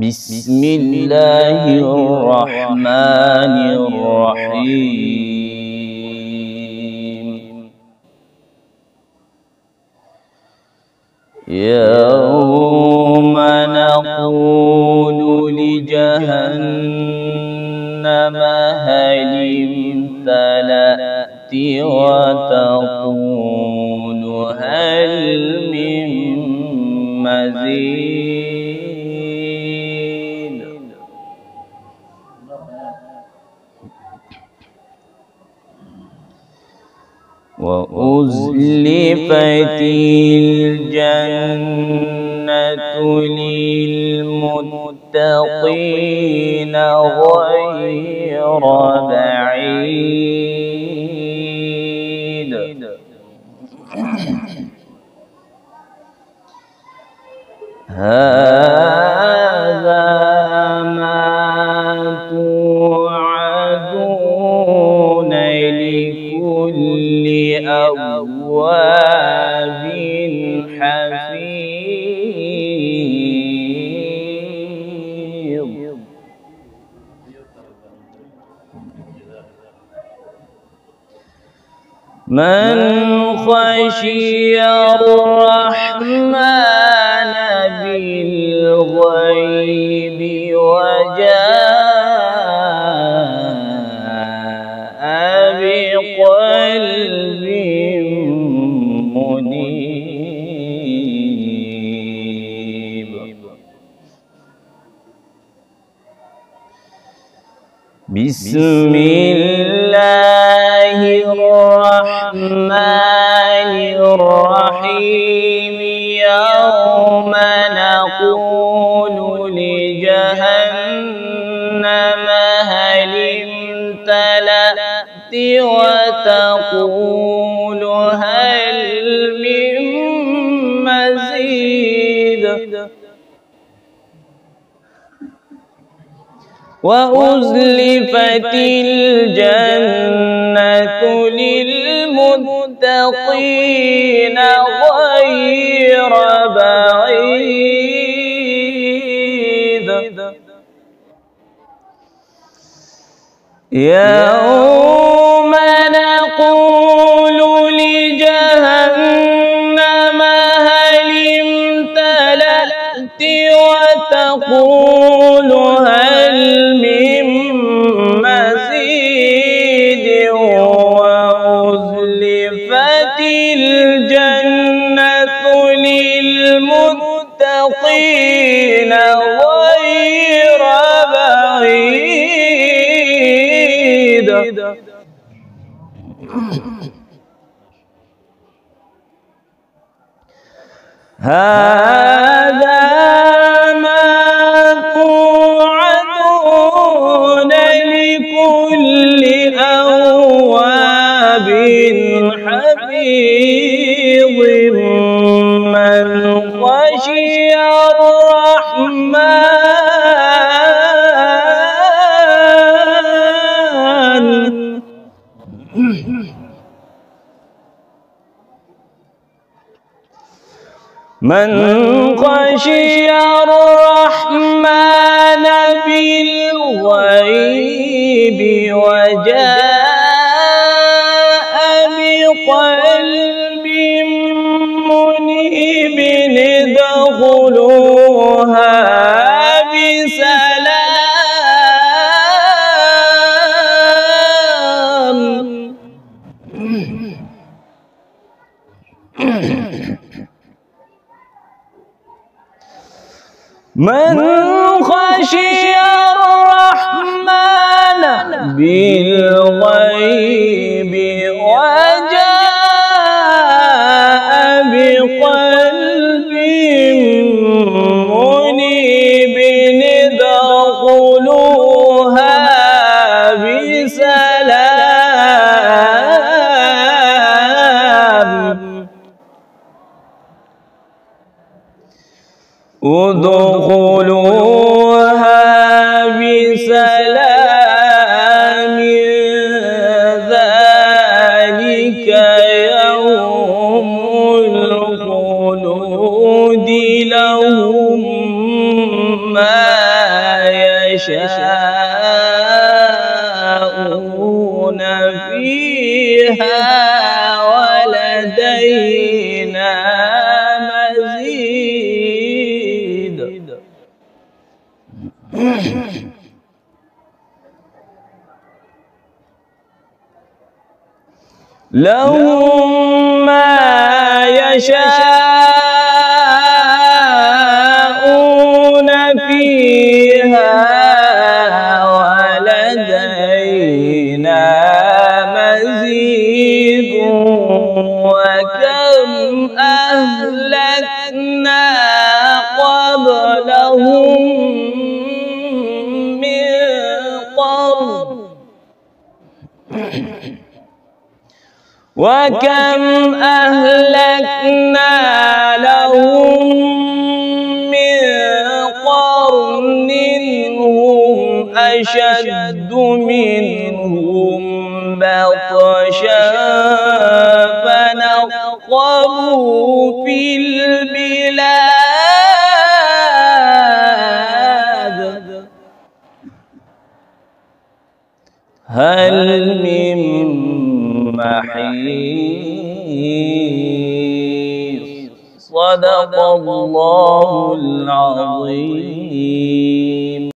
بسم الله الرحمن الرحيم. يوم نقول لجهنم هل امتلأت وتقول هل من مزيد. وأزلفت الجنة للمتقين غير بعيد. هذا ما توعدون لكل أواب حفيظ. من خشي الرحمن بالغيب وجاء بقلب منيب. بسم الله الرحمن الرحيم. يوم نقول لجهنم هل امتلأت وتقول هل من مزيد. وأزلفت الجنة للمتقين غير بعيد. يوم نقول لجهنم هل امتلأت وتقول هل من مزيد. وأزلفت الجنة للمتقين غير بعيد. هذا ما توعدون لكل أواب حفيظ. من خشي الرحمن من خشي الرحمن بالغيب وجاء بقلب منيب ادخلوها بسلام. من خشي الرحمن بالغيب وجاء بقلب منيب ادخلوها بسلام. ادخلوها بسلام يشاءون فيها ولدينا مزيد. لهم ما يشاءون فيها ولدينا مزيد. وكم أهلكنا قبلهم من قرن وكم أهلكنا لهم من قرن هم أشد منهم بطشا فنقبوا في البلاد هل من محيص. صدق الله العظيم.